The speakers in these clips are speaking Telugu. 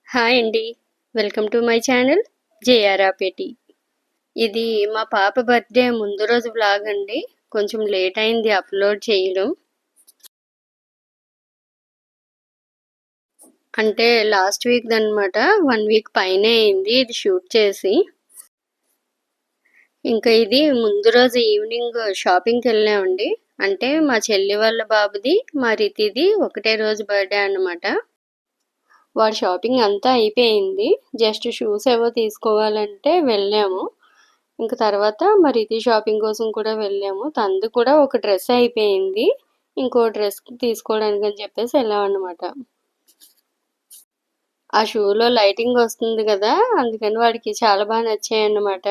హాయ్ అండి. వెల్కమ్ టు మై ఛానల్ జేఆర్ఆపేటి. ఇది మా పాప బర్త్‌డే ముందు రోజు వ్లాగ్ అండి. కొంచెం లేట్ అయింది అప్‌లోడ్ చేయడం. అంటే లాస్ట్ వీక్‌దనమాట. 1 వీక్ పైనే అయింది ఇది షూట్ చేసి. ఇంకా ఇది ముందు రోజు ఈవినింగ్ షాపింగ్‌కెళ్ళామండి. అంటే మా చెల్లి వాళ్ళ బాబుది, మా రితిది ఒకటే రోజు బర్త్‌డే అన్నమాట. వాడి షాపింగ్ అంతా అయిపోయింది. జస్ట్ షూస్ ఏవో తీసుకోవాలంటే వెళ్ళాము. ఇంక తర్వాత మా రితి షాపింగ్ కోసం కూడా వెళ్ళాము. తనది కూడా ఒక డ్రెస్ అయిపోయింది. ఇంకో డ్రెస్ తీసుకోవడానికని చెప్పేసి వెళ్ళామన్నమాట. ఆ షూలో లైటింగ్ వస్తుంది కదా! అందుకని వాడికి చాలా బాగా నచ్చాయన్నమాట.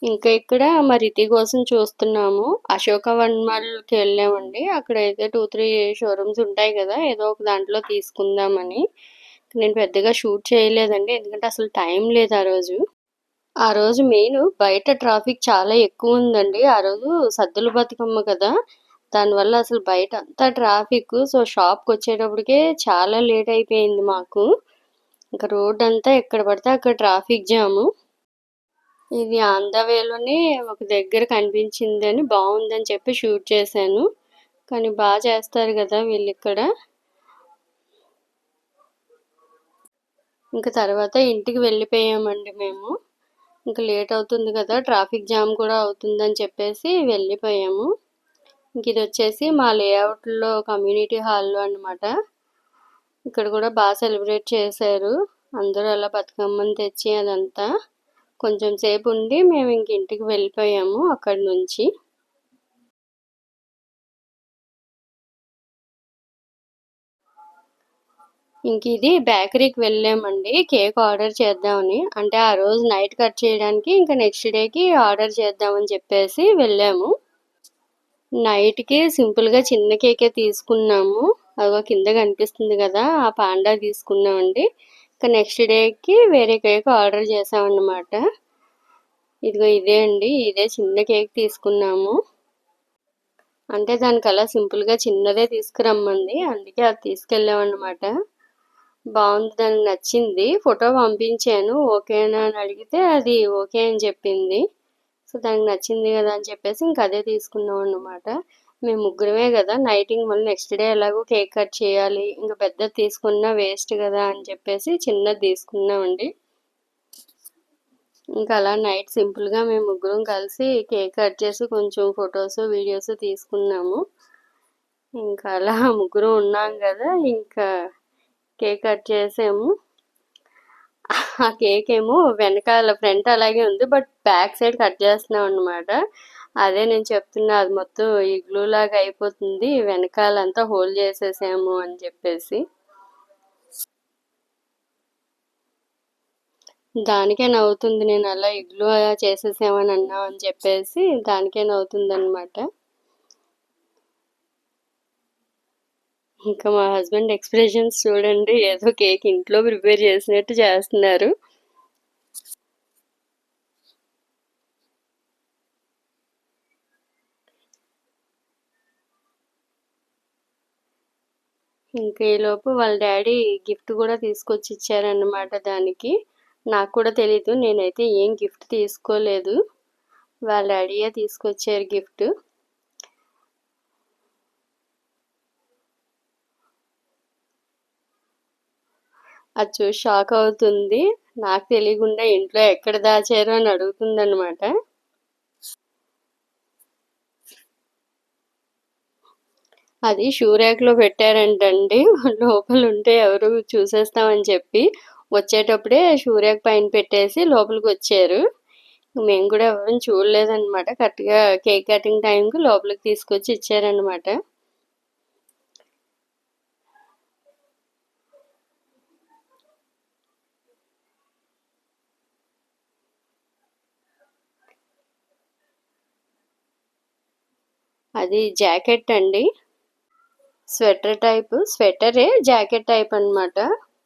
ఇంకా ఇక్కడ మా రితి కోసం చూస్తున్నాము. అశోక వన్ మాల్‌కి వెళ్ళామండి. అక్కడైతే 2, 3 షోరూమ్స్ ఉంటాయి కదా! ఏదో ఒక దాంట్లో తీసుకుందామని. నేను పెద్దగా షూట్ చేయలేదండి. ఎందుకంటే అసలు టైం లేదు ఆ రోజు. ఆ రోజు మెయిన్ బయట ట్రాఫిక్ చాలా ఎక్కువ ఉందండి. ఆ రోజు సద్దుల బతుకమ్మ కదా! దానివల్ల అసలు బయట అంతా ట్రాఫిక్. సో, షాప్‌కి వచ్చేటప్పటికే చాలా లేట్ అయిపోయింది మాకు. ఇంకా రోడ్ అంతా ఎక్కడ పడితే అక్కడ ట్రాఫిక్ జాము. ఇది ఆన్ ద వేలోనే ఒక దగ్గర కనిపించిందని బావుందని చెప్పి షూట్ చేశాను. కానీ చేస్తారు కదా వీళ్ళిక్కడ. ఇంక తర్వాత ఇంటికి వెళ్ళిపోయామండి మేము. ఇంక లేట్ అవుతుంది కదా! ట్రాఫిక్ జామ్ కూడా అవుతుందని చెప్పేసి వెళ్ళిపోయాము. ఇంకిదొచ్చేసి మా లేఅవుట్‌లో కమ్యూనిటీ హాల్‌లో అన్నమాట. ఇక్కడ కూడా సెలబ్రేట్ చేశారు. అందరూ అలా బతుకమ్మని తెచ్చి అదంతా. కొంచెం సేపు ఉండి మేము ఇంక ఇంటికి వెళ్ళిపోయాము అక్కడి నుంచి. ఇంకిది బేకరీకి వెళ్ళామండి. కేక్ ఆర్డర్ చేద్దామని. అంటే ఆ రోజు నైట్ కట్ చేయడానికి ఇంకా నెక్స్ట్ డేకి ఆర్డర్ చేద్దామని చెప్పేసి వెళ్ళాము. నైట్‌కి సింపుల్‌గా చిన్న కేకే తీసుకున్నాము. అదిగో కింద కనిపిస్తుంది కదా! ఆ పాండా తీసుకున్నామండి. ఇంకా నెక్స్ట్ డేకి వేరే కేక్ ఆర్డర్ చేశామన్నమాట. ఇదిగో ఇదే అండి. ఇదే చిన్న కేక్ తీసుకున్నాము. అంటే దానికలా సింపుల్‌గా చిన్నదే తీసుకురమ్మంది. అందుకే అది తీసుకెళ్ళామన్నమాట. బావుంది. దానికి నచ్చింది. ఫోటో పంపించాను. ఓకేనా అని అడిగితే అది ఓకే అని చెప్పింది. సో, దానికి నచ్చింది కదా అని చెప్పేసి ఇంక అదే తీసుకున్నాం అన్నమాట. మేము ముగ్గురమే కదా! నైటింగ్ మళ్ళీ నెక్స్ట్ డే ఎలాగో కేక్ కట్ చేయాలి. ఇంక పెద్దది తీసుకున్నా వేస్ట్ కదా అని చెప్పేసి చిన్నది తీసుకున్నామండి. ఇంకా అలా నైట్ సింపుల్‌గా మేము ముగ్గురం కలిసి కేక్ కట్ చేసి కొంచెం ఫోటోస్, వీడియోస్ తీసుకున్నాము. ఇంకా అలా ముగ్గురం ఉన్నాం కదా! ఇంకా కేక్ కట్ చేసాము. ఆ కేక్ ఏమో వెనకాల ఫ్రంట్ అలాగే ఉంది. బట్ బ్యాక్ సైడ్ కట్ చేస్తున్నాం అన్నమాట. అదే నేను చెప్తున్నా అది మొత్తం ఇగ్లూ లాగా అయిపోతుంది. వెనకాలంతా హోల్ చేసేసాము అని చెప్పేసి. దానికే నవ్వుతుంది. నేను అలా ఇగ్లూ అలా చేసేసామని అన్నావు అని చెప్పేసి దానికే నవ్వుతుందన్నమాట. ఇంకా మా హస్బెండ్ ఎక్స్ప్రెషన్స్ చూడండి. ఏదో కేక్ ఇంట్లో ప్రిపేర్ చేసినట్టు చేస్తున్నారు. ఇంక ఈలోపు వాళ్ళ డాడీ గిఫ్ట్ కూడా తీసుకొచ్చి ఇచ్చారన్నమాట దానికి. నాకు కూడా తెలీదు. నేనైతే ఏం గిఫ్ట్ తీసుకోలేదు. వాళ్ళ డాడీయే తీసుకొచ్చారు గిఫ్ట్. అది చూసి షాక్ అవుతుంది. నాకు తెలియకుండా ఇంట్లో ఎక్కడ దాచారు అని అడుగుతుందన్నమాట. అది షూ ర్యాక్‌లో పెట్టారంటండి. లోపలుంటే ఎవరు చూసేస్తామని చెప్పి, వచ్చేటప్పుడే షూ ర్యాక్ పైన పెట్టేసి లోపలికొచ్చారు. మేము కూడా ఎవరం చూడలేదన్నమాట. కరెక్ట్‌గా కేక్ కటింగ్ టైంకి లోపలికి తీసుకొచ్చి ఇచ్చారన్నమాట. అది జాకెట్ అండి. స్వెటరే జాకెట్ టైప్ అన్నమాట.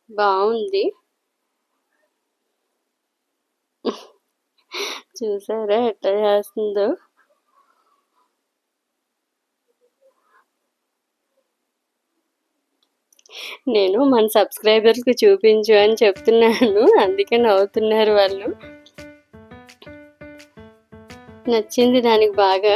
బావుంది. చూసారా ఎట్లా చేస్తుందో? నేను మన సబ్స్క్రైబర్స్‌కి చూపించు అని చెప్తున్నాను. అందుకే నవ్వుతున్నారు వాళ్ళు. నచ్చింది దానికి బాగా.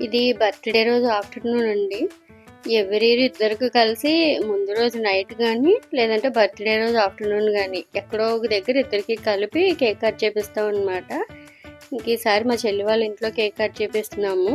ఇది బర్త్‌డే రోజు ఆఫ్టర్‌నూన్ అండి. ఎవ్రీ ఇయర్ ఇద్దరికి కలిసి ముందు రోజు నైట్ కానీ లేదంటే బర్త్‌డే రోజు ఆఫ్టర్‌నూన్ కానీ ఎక్కడో ఒక దగ్గర ఇద్దరికి కలిపి కేక్ కట్ చేపిస్తాం అనమాట. ఇంక ఈసారి మా చెల్లి వాళ్ళ ఇంట్లో కేక్ కట్ చేపిస్తున్నాము.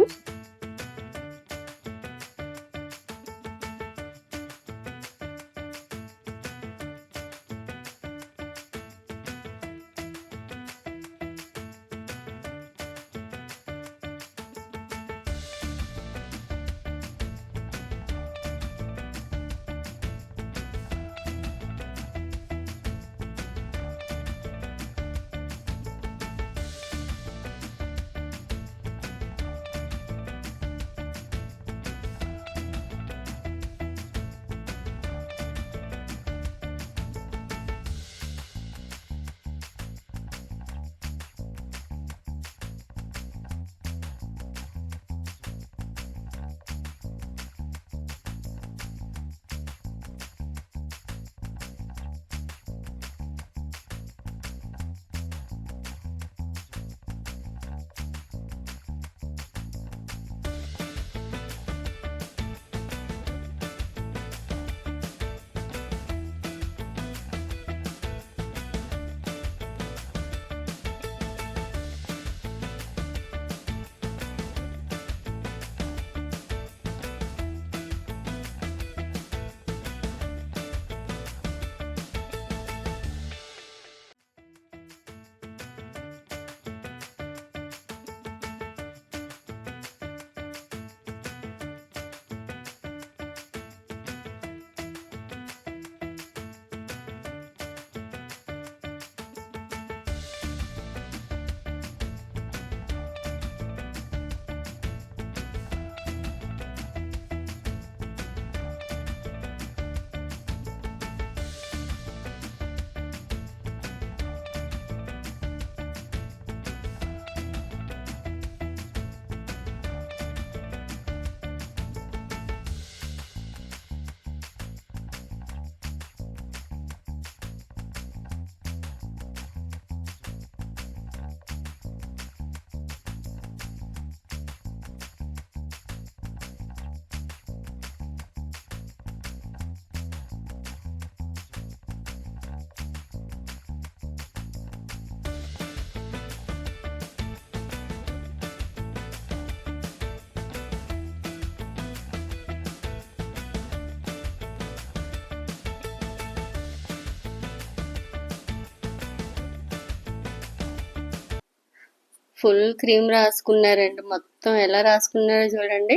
ఫుల్ క్రీమ్ రాసుకున్నారండి. మొత్తం ఎలా రాసుకున్నారో చూడండి.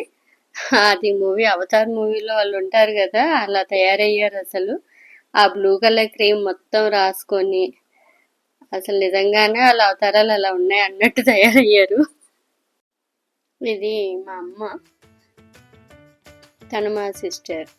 అది అవతార్ మూవీలో వాళ్ళు ఉంటారు కదా, అలా తయారయ్యారు అసలు. ఆ బ్లూ కలర్ క్రీమ్ మొత్తం రాసుకొని అసలు నిజంగానే వాళ్ళ అవతారాలు అలా ఉన్నాయి అన్నట్టు తయారయ్యారు. ఇది మా అమ్మ, తను మా సిస్టర్.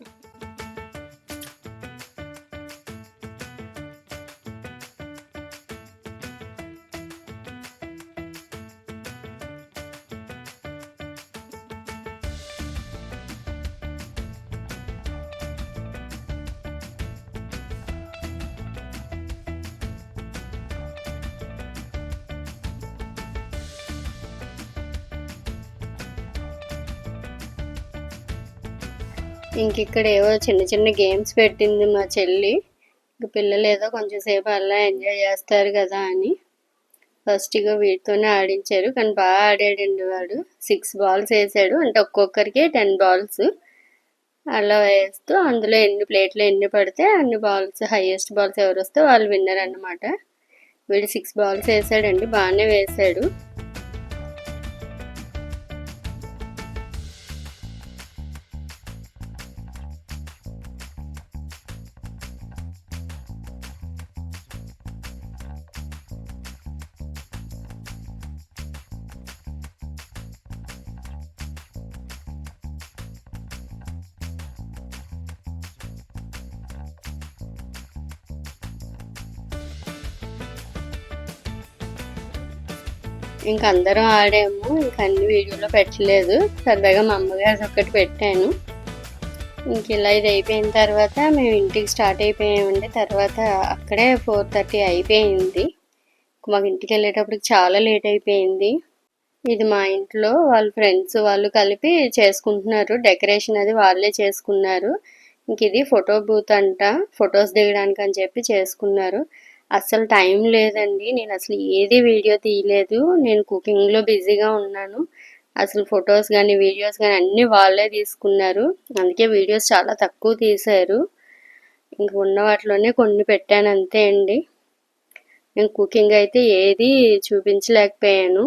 ఇంకిక్కడ ఏవో చిన్న చిన్న గేమ్స్ పెట్టింది మా చెల్లి. ఇంక పిల్లలు ఏదో కొంచెం సేపు అలా ఎంజాయ్ చేస్తారు కదా అని ఫస్ట్ వీటితోనే ఆడించారు. కానీ బాగా ఆడాడండి వాడు. 6 బాల్స్ వేసాడు, అంటే ఒక్కొక్కరికి 10 బాల్స్ అలా వేస్తూ అందులో ఎన్ని ప్లేట్లు ఎన్ని పడితే అన్ని బాల్స్, హైయెస్ట్ బాల్స్ ఎవరు వస్తే వాళ్ళు విన్నర్ అన్నమాట. వీడు 6 బాల్స్ వేసాడండి, బాగానే వేసాడు. ఇంక అందరం ఆడాము. ఇంక అన్ని వీడియోలో పెట్టలేదు, సరదాగా మా అమ్మగారు ఒక్కటి పెట్టాను. ఇంక ఇలా ఇది అయిపోయిన తర్వాత మేము ఇంటికి స్టార్ట్ అయిపోయామండి. తర్వాత అక్కడే 4:30 అయిపోయింది. మాకు ఇంటికి వెళ్ళేటప్పటికి చాలా లేట్ అయిపోయింది. ఇది మా ఇంట్లో వాళ్ళ ఫ్రెండ్స్ వాళ్ళు కలిపి చేసుకుంటున్నారు, డెకరేషన్ అది వాళ్ళే చేసుకున్నారు. ఇంక ఇది ఫోటో బూత్ అంట, ఫొటోస్ దిగడానికి అని చెప్పి చేసుకున్నారు. అస్సలు టైం లేదండి, నేను అసలు ఏది వీడియో తీయలేదు, నేను కుకింగ్లో బిజీగా ఉన్నాను. అసలు ఫొటోస్ కానీ వీడియోస్ కానీ అన్నీ వాళ్ళే తీసుకున్నారు, అందుకే వీడియోస్ చాలా తక్కువ తీశారు. ఇంక ఉన్న వాటిలోనే కొన్ని పెట్టాను అంతే అండి. నేను కుకింగ్ అయితే ఏది చూపించలేకపోయాను,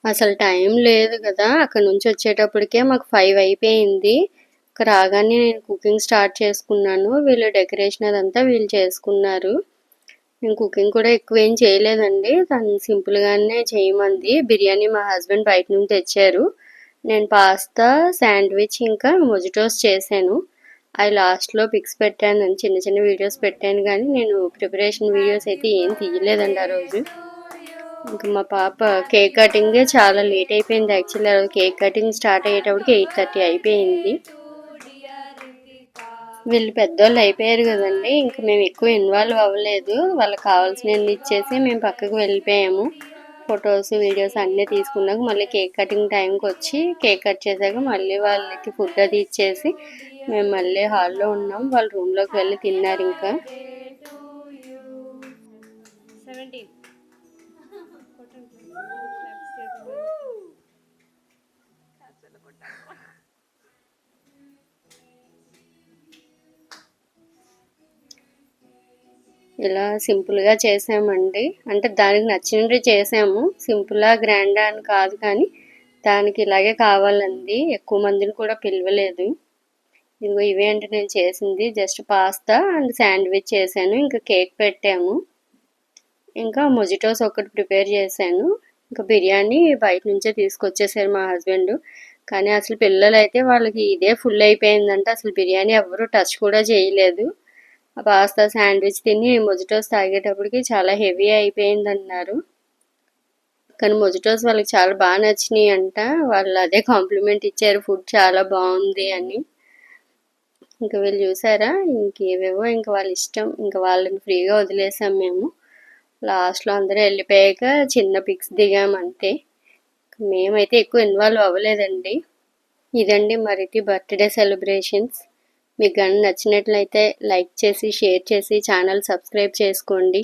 అసలు టైం లేదు కదా. అక్కడ నుంచి వచ్చేటప్పటికే మాకు 5 అయిపోయింది. రాగానే నేను కుకింగ్ స్టార్ట్ చేసుకున్నాను, వీళ్ళు డెకరేషన్ అదంతా వీళ్ళు చేసుకున్నారు. నేను కుకింగ్ కూడా ఎక్కువ ఏం చేయలేదండి, తను సింపుల్గానే చేయమంది. బిర్యానీ మా హస్బెండ్ బయట నుంచి తెచ్చారు. నేను పాస్తా, శాండ్విచ్ ఇంకా మొజిటోస్ చేశాను. అవి లాస్ట్లో పిక్స్ పెట్టాను, చిన్న చిన్న వీడియోస్ పెట్టాను, కానీ నేను ప్రిపరేషన్ వీడియోస్ అయితే ఏం తీయలేదండి ఆ రోజు. ఇంకా మా పాప కేక్ కటింగే చాలా లేట్ అయిపోయింది. యాక్చువల్లీ ఆ రోజు కేక్ కటింగ్ స్టార్ట్ అయ్యేటప్పటికి 8:30 అయిపోయింది. వీళ్ళు పెద్దోళ్ళు అయిపోయారు కదండి, ఇంకా మేము ఎక్కువ ఇన్వాల్వ్ అవ్వలేదు. వాళ్ళకి కావాల్సినవి ఇచ్చేసి మేము పక్కకు వెళ్ళిపోయాము. ఫొటోస్ వీడియోస్ అన్నీ తీసుకున్నాక మళ్ళీ కేక్ కటింగ్ టైంకి వచ్చి కేక్ కట్ చేశాక మళ్ళీ వాళ్ళకి ఫుడ్ అది ఇచ్చేసి మేము మళ్ళీ హాల్లో ఉన్నాం. వాళ్ళ రూమ్లోకి వెళ్ళి తిన్నారు. ఇంకా ఇలా సింపుల్గా చేసామండి, అంటే దానికి నచ్చినవి చేసాము. సింపుల్గా గ్రాండ్ అని కాదు, కానీ దానికి ఇలాగే కావాలండి, ఎక్కువ మందిని కూడా పిలవలేదు. ఇదిగో ఇవే అంటే నేను చేసింది, జస్ట్ పాస్తా అండ్ శాండ్విచ్ చేశాను, ఇంకా కేక్ పెట్టాము, ఇంకా మొజిటోస్ ఒకటి ప్రిపేర్ చేశాను. ఇంకా బిర్యానీ బయట నుంచే తీసుకొచ్చేసారు మా హస్బెండ్. కానీ అసలు పిల్లలు అయితే వాళ్ళకి ఇదే ఫుల్ అయిపోయిందంటే అసలు బిర్యానీ ఎవరు టచ్ కూడా చేయలేదు. ఆ పాస్తా శాండ్విచ్ తిని మొజిటోస్ తాగేటప్పటికి చాలా హెవీ అయిపోయింది అన్నారు. కానీ మొజిటోస్ వాళ్ళకి చాలా బాగా నచ్చినాయి అంట, వాళ్ళు అదే కాంప్లిమెంట్ ఇచ్చారు, ఫుడ్ చాలా బాగుంది అని. ఇంకా వీళ్ళు చూసారా, ఇంకేవేవో ఇంకా వాళ్ళ ఇష్టం, ఇంకా వాళ్ళని ఫ్రీగా వదిలేసాం మేము. లాస్ట్లో అందరూ వెళ్ళిపోయాక చిన్న పిక్స్ దిగాం అంతే, మేమైతే ఎక్కువ ఇన్వాల్వ్ అవ్వలేదండి. ఇదండి మరిది బర్త్డే సెలబ్రేషన్స్. మీకు కానీ నచ్చినట్లయితే లైక్ చేసి షేర్ చేసి ఛానల్ సబ్స్క్రైబ్ చేసుకోండి.